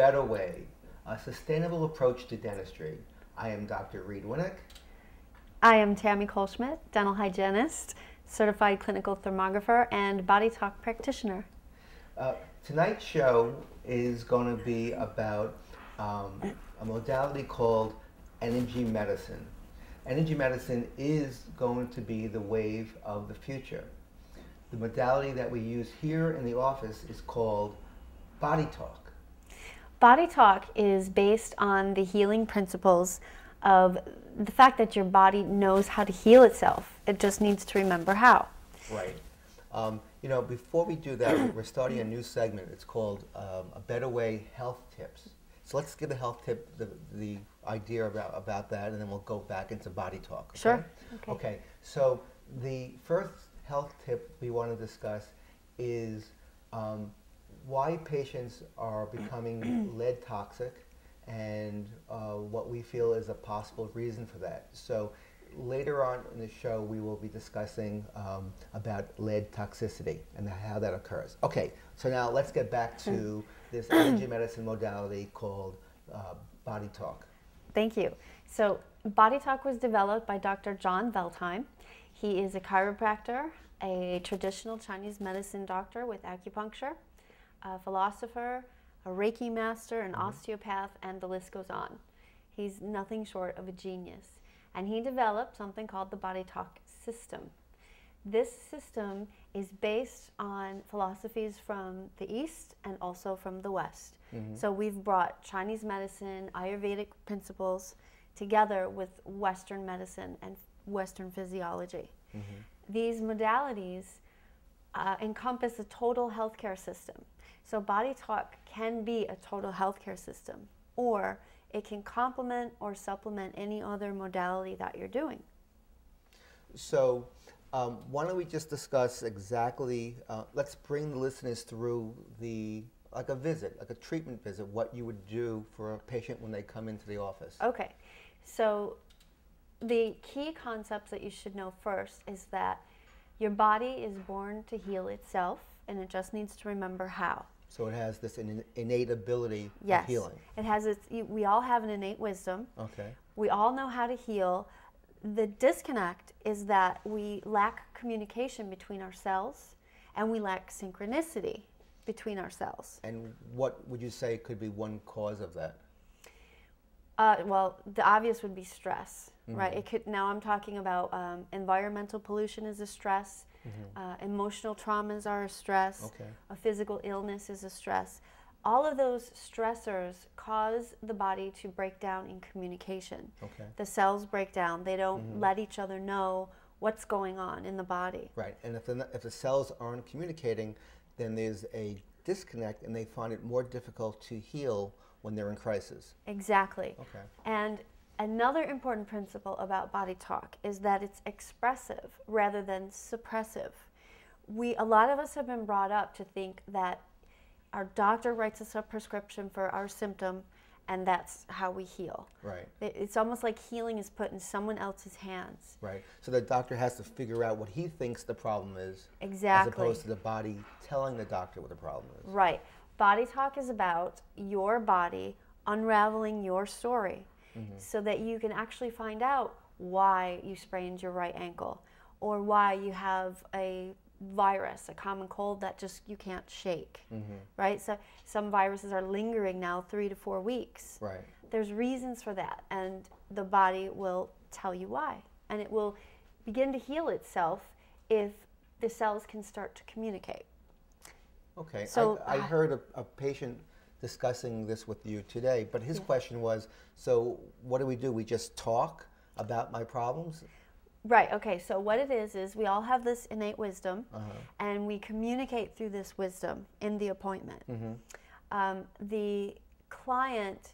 Better Way, a sustainable approach to dentistry. I am Dr. Reed Winnick. I am Tammy Kohlschmidt, dental hygienist, certified clinical thermographer, and Bodytalk practitioner. Tonight's show is going to be about a modality called energy medicine. Energy medicine is going to be the wave of the future. The modality that we use here in the office is called Bodytalk. Bodytalk is based on the healing principles of the fact that your body knows how to heal itself. It just needs to remember how. Right. You know, before we do that, we're starting a new segment. It's called A Better Way Health Tips. So let's give the health tip, the idea about that, and then we'll go back into body talk. Okay? Sure. Okay. So the first health tip we want to discuss is why patients are becoming lead toxic and what we feel is a possible reason for that. So later on in the show, we will be discussing about lead toxicity and how that occurs. Okay, so now let's get back to this energy medicine modality called Bodytalk. Thank you. So Bodytalk was developed by Dr. John Veltheim. He is a chiropractor, a traditional Chinese medicine doctor with acupuncture, a philosopher, a Reiki master, an osteopath, and the list goes on. He's nothing short of a genius. And he developed something called the Bodytalk system. This system is based on philosophies from the East and also from the West. So we've brought Chinese medicine, Ayurvedic principles together with Western medicine and Western physiology. These modalities encompass a total healthcare system. So Bodytalk can be a total healthcare system, or it can complement or supplement any other modality that you're doing. So why don't we just discuss exactly, let's bring the listeners through like a visit, like a treatment visit, what you would do for a patient when they come into the office. Okay, so the key concepts that you should know first is that your body is born to heal itself, and it just needs to remember how. So it has this innate ability of healing. It has we all have an innate wisdom. Okay. We all know how to heal. The disconnect is that we lack communication between ourselves, and we lack synchronicity between ourselves. And what would you say could be one cause of that? Well, the obvious would be stress, right? It could. Now I'm talking about environmental pollution is a stress. Emotional traumas are a stress. A physical illness is a stress. All of those stressors cause the body to break down in communication. The cells break down. They don't let each other know what's going on in the body. Right, and if the cells aren't communicating, then there's a disconnect, and they find it more difficult to heal when they're in crisis. Exactly. Okay. And another important principle about Bodytalk is that it's expressive rather than suppressive. A lot of us have been brought up to think that our doctor writes us a prescription for our symptom, and that's how we heal. Right. It's almost like healing is put in someone else's hands. Right. So the doctor has to figure out what he thinks the problem is. Exactly. As opposed to the body telling the doctor what the problem is. Right. Bodytalk is about your body unraveling your story so that you can actually find out why you sprained your right ankle, or why you have a virus, a common cold that just you can't shake, right? So some viruses are lingering now 3 to 4 weeks. Right. There's reasons for that, and the body will tell you why, and it will begin to heal itself if the cells can start to communicate. Okay, so I heard a patient discussing this with you today, but his question was, so what do? We just talk about my problems? Right, okay, so what it is we all have this innate wisdom, and we communicate through this wisdom in the appointment. The client,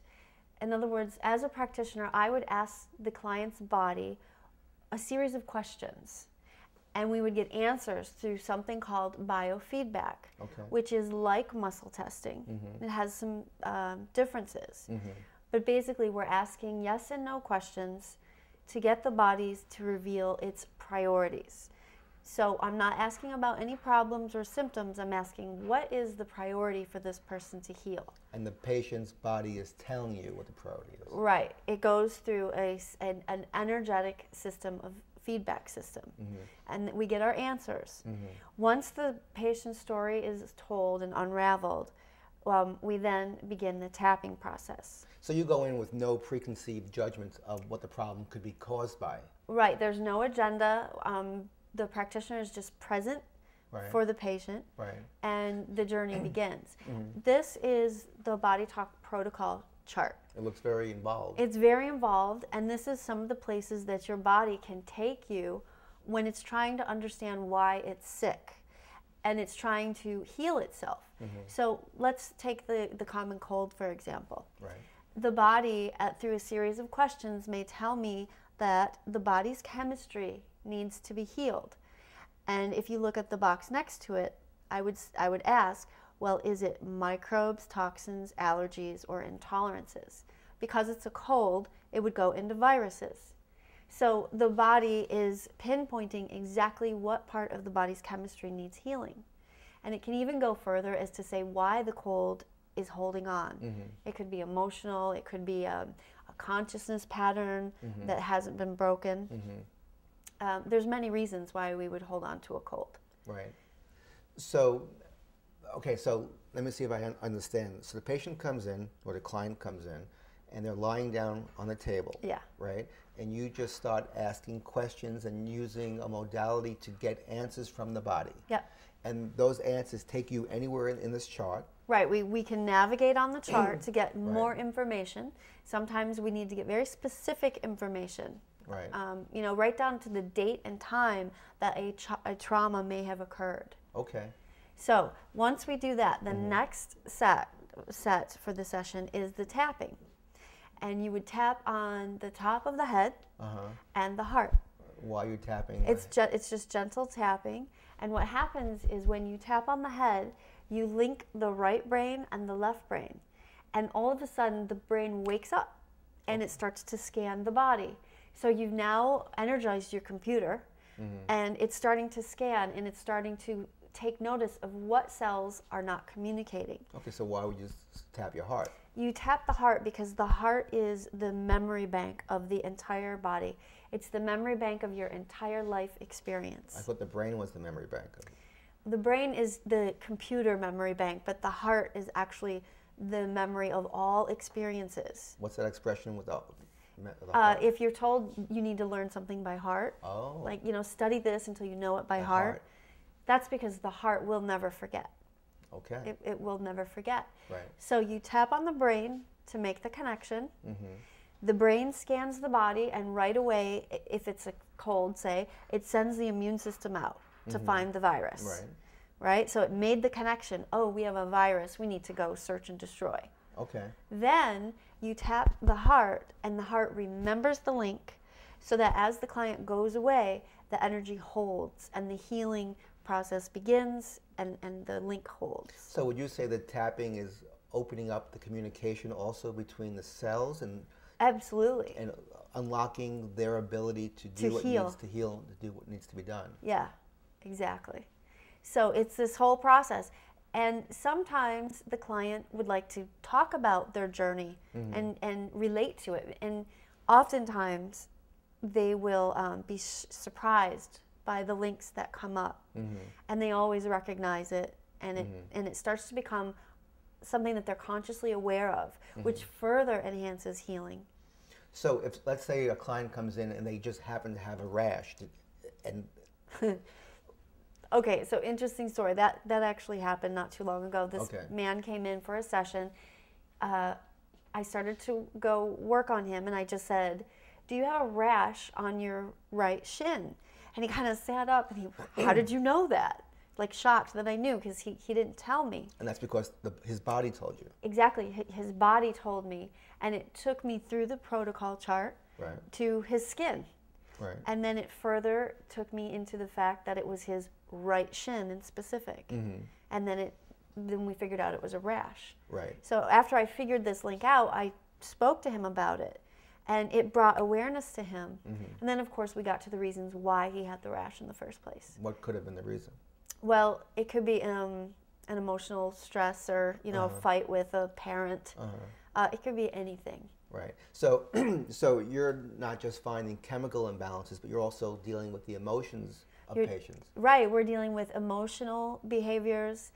in other words, as a practitioner, I would ask the client's body a series of questions, and we would get answers through something called biofeedback, which is like muscle testing. It has some differences, but basically we're asking yes and no questions to get the body to reveal its priorities. So I'm not asking about any problems or symptoms. I'm asking, what is the priority for this person to heal? And the patient's body is telling you what the priority is. Right. It goes through an energetic system of feedback system, and we get our answers. Once the patient's story is told and unraveled, we then begin the tapping process. So you go in with no preconceived judgments of what the problem could be caused by. Right. There's no agenda. The practitioner is just present for the patient, and the journey begins. This is the Bodytalk protocol chart. It looks very involved. It's very involved, and this is some of the places that your body can take you when it's trying to understand why it's sick and it's trying to heal itself. So let's take the common cold, for example. The body, through a series of questions, may tell me that the body's chemistry needs to be healed. And if you look at the box next to it, I would ask, well, is it microbes, toxins, allergies, or intolerances? Because it's a cold, it would go into viruses. So the body is pinpointing exactly what part of the body's chemistry needs healing. And it can even go further as to say why the cold is holding on. It could be emotional, it could be a consciousness pattern that hasn't been broken. There's many reasons why we would hold on to a cold. Right. So, okay, so let me see if I understand. So the patient comes in, or the client comes in, and they're lying down on the table. Right? And you just start asking questions and using a modality to get answers from the body. And those answers take you anywhere in this chart. Right, we can navigate on the chart to get more information. Sometimes we need to get very specific information. You know, right down to the date and time that a trauma may have occurred. So once we do that, the next set for the session is the tapping. And you would tap on the top of the head and the heart. While you're tapping? It's just gentle tapping. And what happens is when you tap on the head, you link the right brain and the left brain. And all of a sudden, the brain wakes up and it starts to scan the body. So you've now energized your computer and it's starting to scan and it's starting to take notice of what cells are not communicating. Okay, so why would you tap your heart? You tap the heart because the heart is the memory bank of the entire body. It's the memory bank of your entire life experience. I thought the brain was the memory bank. The brain is the computer memory bank, but the heart is actually the memory of all experiences. What's that expression with the heart? If you're told you need to learn something by heart, like, you know, study this until you know it by heart, that's because the heart will never forget. It will never forget. So you tap on the brain to make the connection. The brain scans the body, and right away, if it's a cold, say, it sends the immune system out to find the virus. Right? So it made the connection. Oh, we have a virus. We need to go search and destroy. Then you tap the heart, and the heart remembers the link so that as the client goes away, the energy holds and the healing process begins and the link holds. So would you say that tapping is opening up the communication also between the cells and absolutely, and unlocking their ability to do what needs to heal, to do what needs to be done? Yeah, exactly. So it's this whole process. And sometimes the client would like to talk about their journey and relate to it. And oftentimes they will be surprised by the links that come up. And they always recognize it. And it starts to become something that they're consciously aware of, which further enhances healing. So if, let's say a client comes in and they just happen to have a rash and... Okay, so interesting story. That actually happened not too long ago. This man came in for a session. I started to go work on him, and I just said, "Do you have a rash on your right shin?" And he kind of sat up, and "How did you know that?" Like shocked that I knew, because he didn't tell me. And that's because his body told you. Exactly, his body told me, and it took me through the protocol chart to his skin. And then it further took me into the fact that it was his right shin in specific. And then we figured out it was a rash. So after I figured this link out, I spoke to him about it. And it brought awareness to him. And then, of course, we got to the reasons why he had the rash in the first place. What could have been the reason? Well, it could be an emotional stress, or, you know, a fight with a parent. It could be anything. Right. So, so you're not just finding chemical imbalances, but you're also dealing with the emotions of patients. Right. We're dealing with emotional behaviors,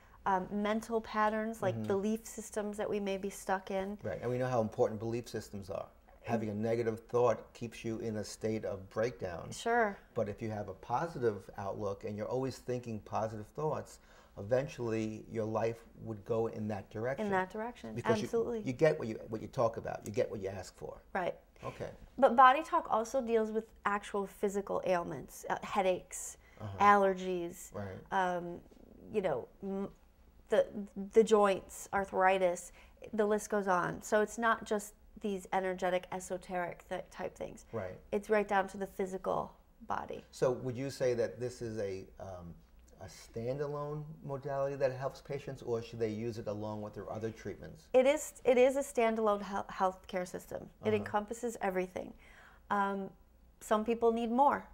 mental patterns, like belief systems that we may be stuck in. Right. And we know how important belief systems are. Having a negative thought keeps you in a state of breakdown. Sure. But if you have a positive outlook and you're always thinking positive thoughts, eventually your life would go in that direction. In that direction, because absolutely. You get what you talk about. You get what you ask for. Right. Okay. But Bodytalk also deals with actual physical ailments, headaches, allergies, right. You know, the joints, arthritis, the list goes on. So it's not just these energetic, esoteric type things. Right. It's right down to the physical body. So would you say that this is a standalone modality that helps patients, or should they use it along with their other treatments? It is a standalone healthcare system. It encompasses everything. Some people need more,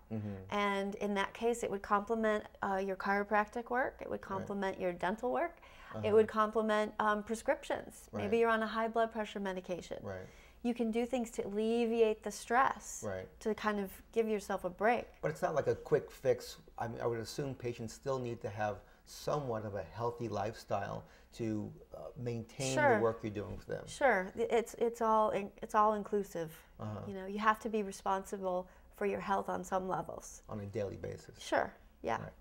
and in that case, it would complement your chiropractic work. It would complement your dental work. It would complement prescriptions. Right. Maybe you're on a high blood pressure medication. Right. You can do things to alleviate the stress, right. to kind of give yourself a break. But it's not like a quick fix. I mean, I would assume patients still need to have somewhat of a healthy lifestyle to maintain the work you're doing with them. Sure, it's all inclusive. You know, you have to be responsible for your health on some levels. On a daily basis. Sure. Yeah. Right.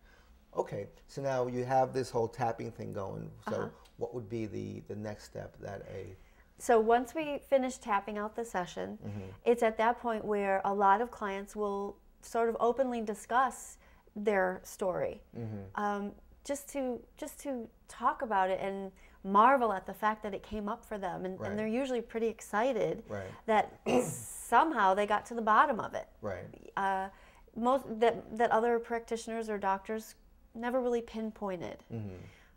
Okay, so now you have this whole tapping thing going. So what would be the next step that So once we finish tapping out the session, it's at that point where a lot of clients will sort of openly discuss their story, just to talk about it and marvel at the fact that it came up for them, and they're usually pretty excited that somehow they got to the bottom of it. Right. Most that other practitioners or doctors never really pinpointed.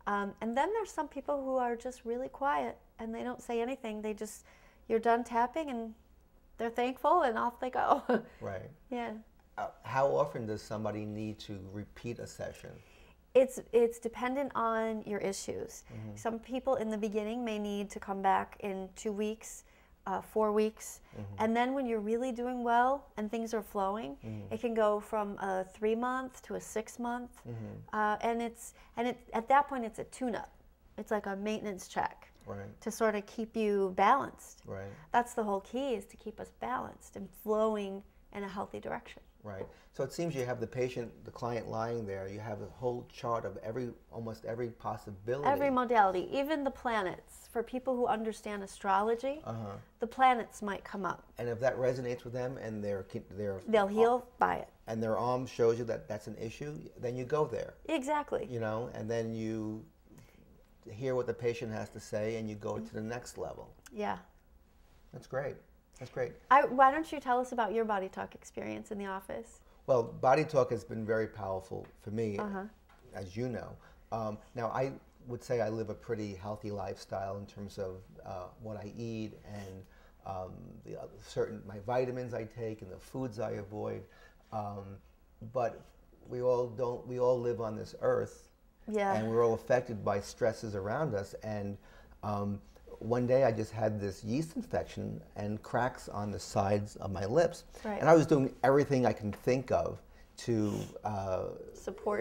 And then there's some people who are just really quiet and they don't say anything. They just, you're done tapping and they're thankful and off they go. Right. Yeah. How often does somebody need to repeat a session? It's dependent on your issues. Some people in the beginning may need to come back in 2 weeks, 4 weeks, and then when you're really doing well and things are flowing, it can go from a 3-month to a 6-month, and at that point it's a tune-up. It's like a maintenance check to sort of keep you balanced. Right. That's the whole key, is to keep us balanced and flowing in a healthy direction. Right. So it seems you have the patient, the client lying there. You have a whole chart of almost every possibility. Every modality, even the planets. For people who understand astrology, the planets might come up. And if that resonates with them and they'll heal by it. And their arm shows you that that's an issue, then you go there. Exactly. You know, and then you hear what the patient has to say and you go to the next level. Yeah. That's great. That's great. Why don't you tell us about your Bodytalk experience in the office? Well, Bodytalk has been very powerful for me, as you know. Now, I would say I live a pretty healthy lifestyle in terms of what I eat and my vitamins I take and the foods I avoid. But we all live on this earth, and we're all affected by stresses around us. And one day I just had this yeast infection and cracks on the sides of my lips. Right. And I was doing everything I can think of to support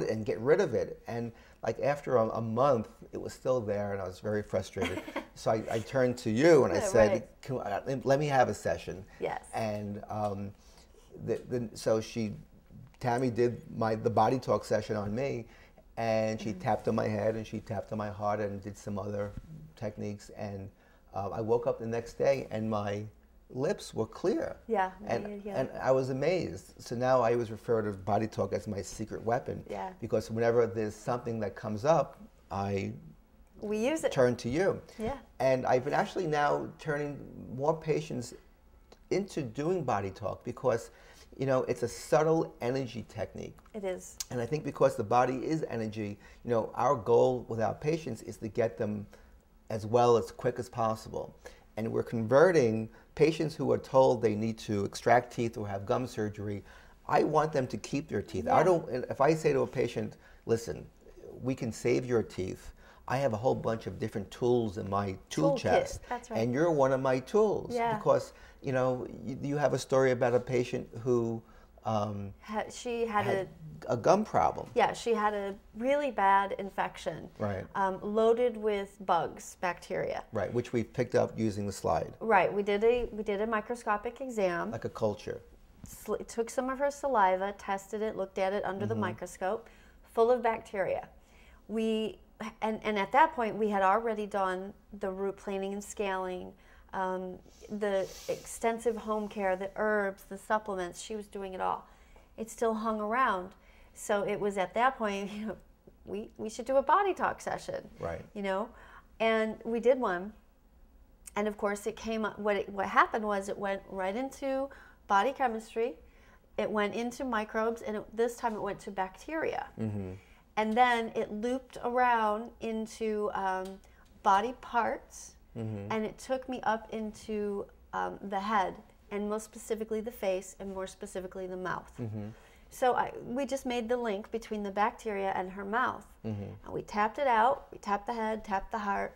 it and get rid of it. And like after a month, it was still there and I was very frustrated. So I turned to you and I said, let me have a session. Yes. And so Tammy did the Bodytalk session on me, and she tapped on my head and she tapped on my heart and did some other techniques, and I woke up the next day and my lips were clear. Yeah. And I was amazed. So now I always refer to Bodytalk as my secret weapon. Yeah. Because whenever there's something that comes up, we use it. Turn to you. Yeah. And I've been actually now turning more patients into doing Bodytalk because, you know, it's a subtle energy technique. It is. And I think because the body is energy, you know, our goal with our patients is to get them as well as quick as possible. and we're converting patients who are told they need to extract teeth or have gum surgery. I want them to keep their teeth. Yeah. If I say to a patient, listen, we can save your teeth, I have a whole bunch of different tools in my tool chest. That's right. And you're one of my tools. Yeah. Because, you know, you have a story about a patient who she had a gum problem. Yeah, she had a really bad infection. Right. Loaded with bugs, bacteria. Right, which we picked up using the slide. Right, we did a microscopic exam. Like a culture. Took some of her saliva, tested it, looked at it under the microscope, full of bacteria. And at that point, we had already done the root planing and scaling, the extensive home care, the herbs, the supplements. She was doing it all. It still hung around. So it was at that point, you know, we should do a body talk session. Right. You know, and we did one. And of course, it came up. What happened was it went right into body chemistry. It went into microbes, and this time it went to bacteria. Mm-hmm. And then it looped around into body parts, and it took me up into the head, and most specifically the face, and more specifically the mouth. Mm-hmm. So we just made the link between the bacteria and her mouth. Mm-hmm. And we tapped it out, we tapped the head, tapped the heart,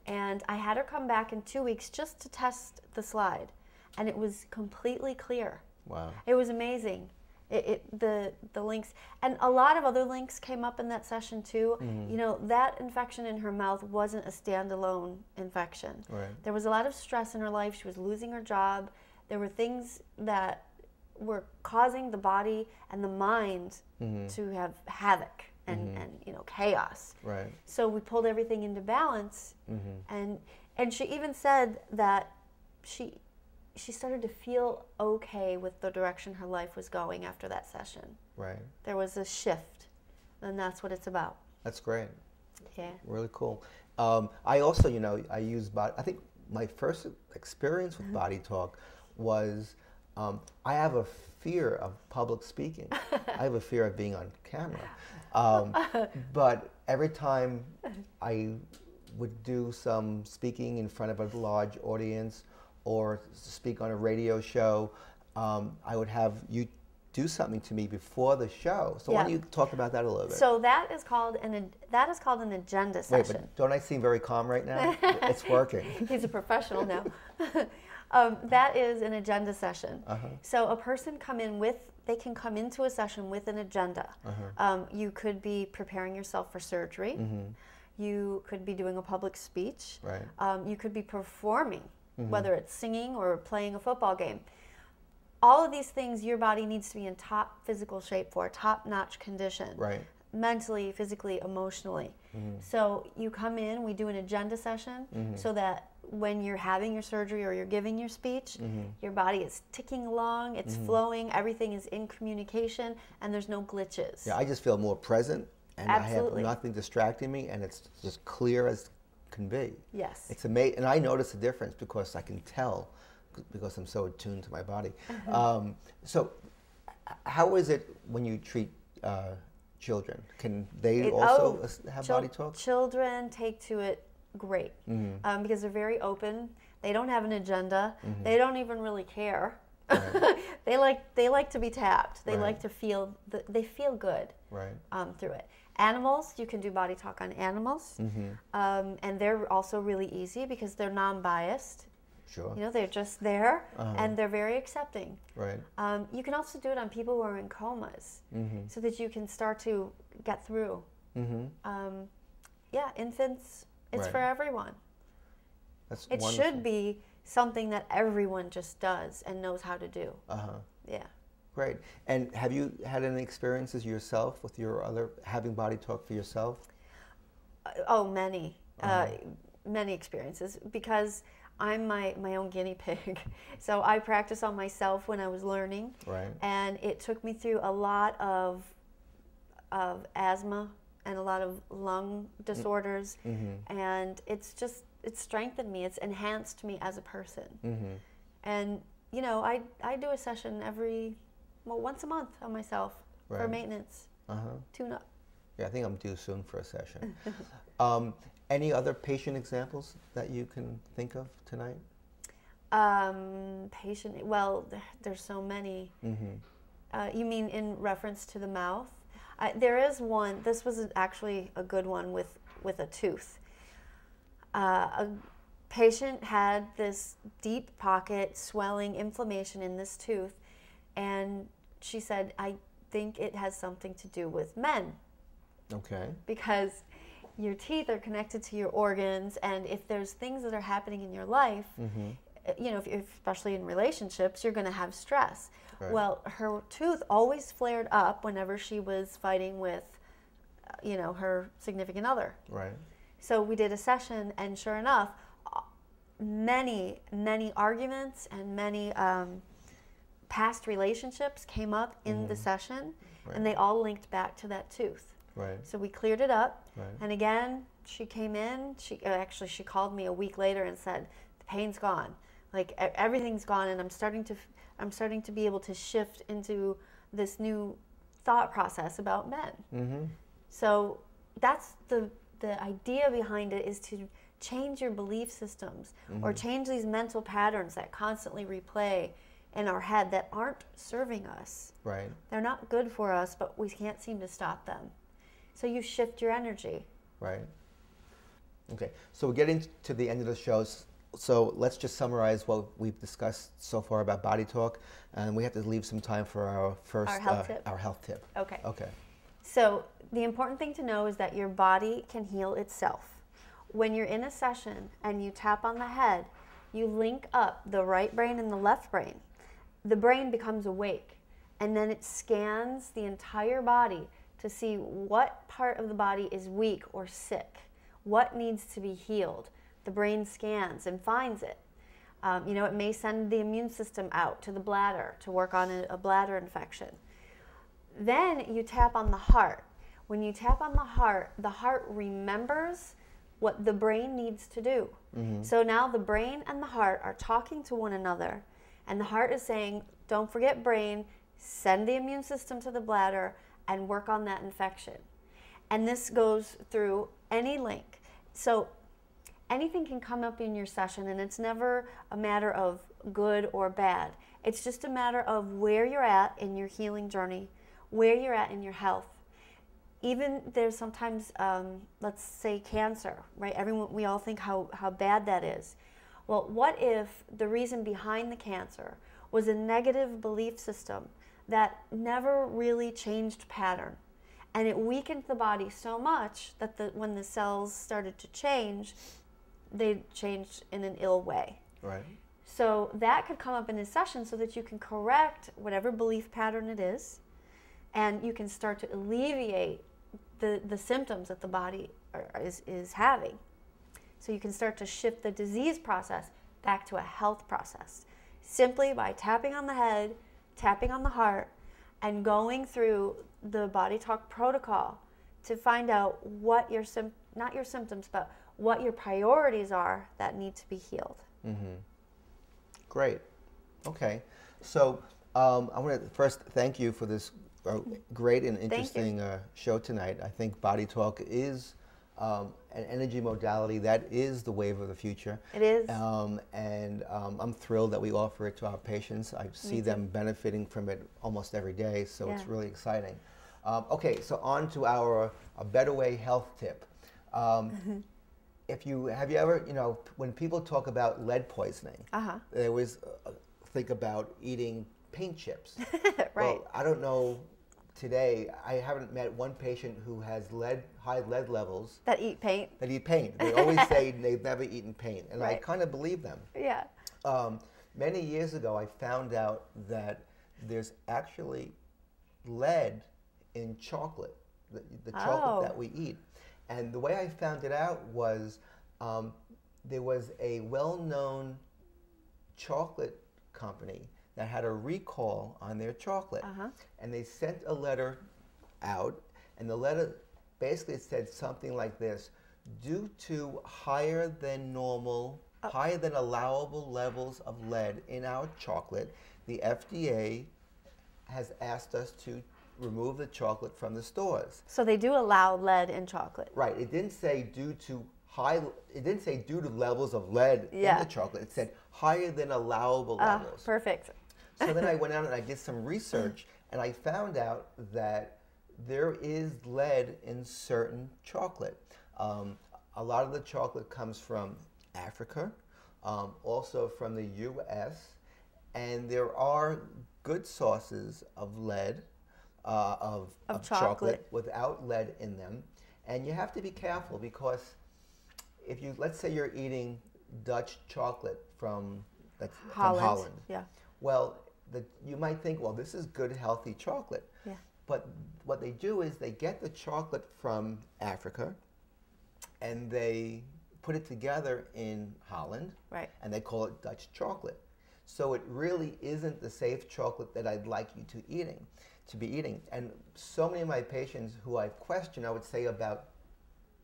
and I had her come back in 2 weeks just to test the slide, and it was completely clear. Wow. It was amazing. The links, and a lot of other links came up in that session too. Mm-hmm. You know, that infection in her mouth wasn't a standalone infection. Right. There was a lot of stress in her life. She was losing her job. There were things that were causing the body and the mind to have havoc and you know, chaos. Right. So we pulled everything into balance, and she even said that she started to feel okay with the direction her life was going after that session. Right. There was a shift, and that's what it's about. That's great. Yeah. Really cool. I also, you know, I use I think my first experience with Body Talk was I have a fear of public speaking. I have a fear of being on camera. But every time I would do some speaking in front of a large audience or speak on a radio show, I would have you do something to me before the show. So why don't you talk about that a little bit? So that is called an agenda session. Wait, but don't I seem very calm right now? It's working. He's a professional now. That is an agenda session. So a person they can come into a session with an agenda. You could be preparing yourself for surgery. You could be doing a public speech. Right. You could be performing, whether it's singing or playing a football game. All of these things your body needs to be in top physical shape for, top-notch condition. Right. Mentally, physically, emotionally. So you come in, we do an agenda session so that when you're having your surgery or you're giving your speech, your body is ticking along, it's flowing, everything is in communication, and there's no glitches. Yeah, I just feel more present, and Absolutely. I have nothing distracting me, and it's just clear as can be. Yes. It's amazing, and I notice the difference because I can tell, because I'm so attuned to my body. So how is it when you treat children? Can they also have body talk? Children take to it great because they're very open. They don't have an agenda. They don't even really care. Right. they like to be tapped. They like to feel they feel good through it. Animals, you can do body talk on animals, and they're also really easy because they're non-biased. Sure. You know, they're just there, and they're very accepting. Right. You can also do it on people who are in comas, so that you can start to get through. Yeah, infants, it's for everyone. That's it wonderful. should be something that everyone just does and knows how to do. Yeah. Great. And have you had any experiences yourself with having body talk for yourself? Oh, many. Many experiences, because I'm my own guinea pig. So I practiced on myself when I was learning. Right. And it took me through a lot of asthma and a lot of lung disorders. And it's strengthened me. It's enhanced me as a person. And, you know, I do a session once a month on myself for maintenance, tune-up. Yeah, I think I'm due soon for a session. Any other patient examples that you can think of tonight? Patient, well, there's so many. You mean in reference to the mouth? There is one, this was actually a good one with a tooth. A patient had this deep pocket swelling inflammation in this tooth, and she said, I think it has something to do with men. Okay. Because your teeth are connected to your organs, and if there's things that are happening in your life, you know, especially in relationships, you're going to have stress. Right. Well, her tooth always flared up whenever she was fighting with, you know, her significant other. Right. So we did a session, and sure enough, many arguments and many past relationships came up in the session, and they all linked back to that tooth. Right. So we cleared it up, Right. and again, she came in. She called me a week later and said, the pain's gone, like everything's gone, and I'm starting to be able to shift into this new thought process about men. So that's the idea behind it, is to change your belief systems or change these mental patterns that constantly replay in our head that aren't serving us. Right. They're not good for us, but we can't seem to stop them. So you shift your energy. Right. Okay. So we're getting to the end of the show. So let's just summarize what we've discussed so far about Body Talk, and we have to leave some time for our first Our health tip. Okay. Okay. So the important thing to know is that your body can heal itself. When you're in a session and you tap on the head, you link up the right brain and the left brain. The brain becomes awake, and then it scans the entire body to see what part of the body is weak or sick, what needs to be healed. The brain scans and finds it. You know, it may send the immune system out to the bladder to work on a bladder infection. Then you tap on the heart. When you tap on the heart remembers what the brain needs to do. So now the brain and the heart are talking to one another, and the heart is saying, don't forget brain, send the immune system to the bladder and work on that infection. And this goes through any link. So anything can come up in your session, and it's never a matter of good or bad. It's just a matter of where you're at in your healing journey, where you're at in your health. Even there's sometimes, let's say cancer, right? We all think how bad that is. Well, what if the reason behind the cancer was a negative belief system that never really changed pattern, and it weakened the body so much that when the cells started to change, they changed in an ill way. Right. So that could come up in a session so that you can correct whatever belief pattern it is, and you can start to alleviate the symptoms that the body is having. So you can start to shift the disease process back to a health process, simply by tapping on the head, tapping on the heart, and going through the Body Talk protocol to find out what your not your symptoms, but what your priorities are that need to be healed. Great. Okay. So I want to first thank you for this great and interesting show tonight. I think Body Talk is an energy modality that is the wave of the future. It is. And I'm thrilled that we offer it to our patients. I see them benefiting from it almost every day, so it's really exciting. Okay, so on to our A Better Way health tip. Have you ever, you know, when people talk about lead poisoning, they always think about eating paint chips. Right. Well, I don't know. Today, I haven't met one patient who has high lead levels. That eat paint. They always say they've never eaten paint, and I kind of believe them. Yeah. Many years ago, I found out that there's actually lead in chocolate, the chocolate that we eat. And the way I found it out was there was a well-known chocolate company that had a recall on their chocolate. And they sent a letter out, and the letter basically said something like this: due to higher than allowable levels of lead in our chocolate, the FDA has asked us to remove the chocolate from the stores. So they do allow lead in chocolate. Right. It didn't say due to levels of lead in the chocolate. It said higher than allowable levels. Perfect. So then I went out and I did some research, and I found out that there is lead in certain chocolate. A lot of the chocolate comes from Africa, also from the U.S., and there are good sources of lead, of chocolate without lead in them. And you have to be careful, because if you, let's say you're eating Dutch chocolate from Holland. Yeah. Well, you might think, well, this is good, healthy chocolate. Yeah. But what they do is they get the chocolate from Africa, and they put it together in Holland, Right. and they call it Dutch chocolate. So it really isn't the safe chocolate that I'd like you to be eating. And so many of my patients who I've questioned, I would say about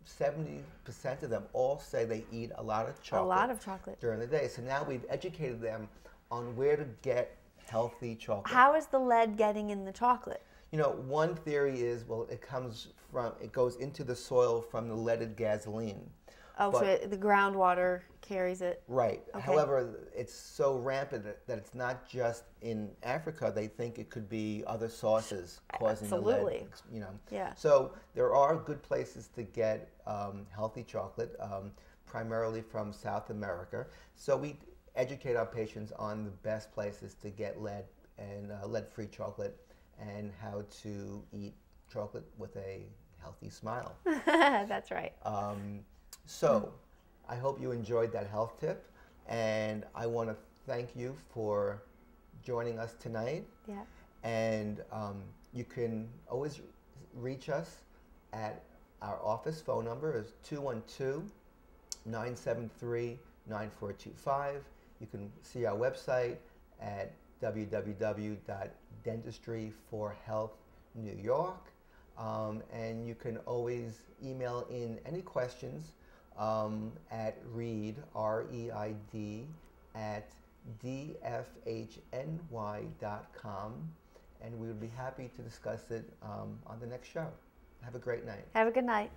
70% of them all say they eat a lot of chocolate. A lot of chocolate. During the day. So now we've educated them on where to get healthy chocolate. How is the lead getting in the chocolate? You know, one theory is, well, it goes into the soil from the leaded gasoline. Oh, so the groundwater carries it. Right. Okay. However, it's so rampant that it's not just in Africa. They think it could be other sources causing the lead. You know. Yeah. So there are good places to get healthy chocolate, primarily from South America. So we educate our patients on the best places to get lead and lead-free chocolate, and how to eat chocolate with a healthy smile. That's right. So I hope you enjoyed that health tip, and I want to thank you for joining us tonight. Yeah. And you can always reach us at our office phone number is 212-973-9425. You can see our website at www.dentistryforhealthnewyork. And you can always email in any questions at reid, R-E-I-D, at dfhny.com, and we would be happy to discuss it on the next show. Have a great night. Have a good night.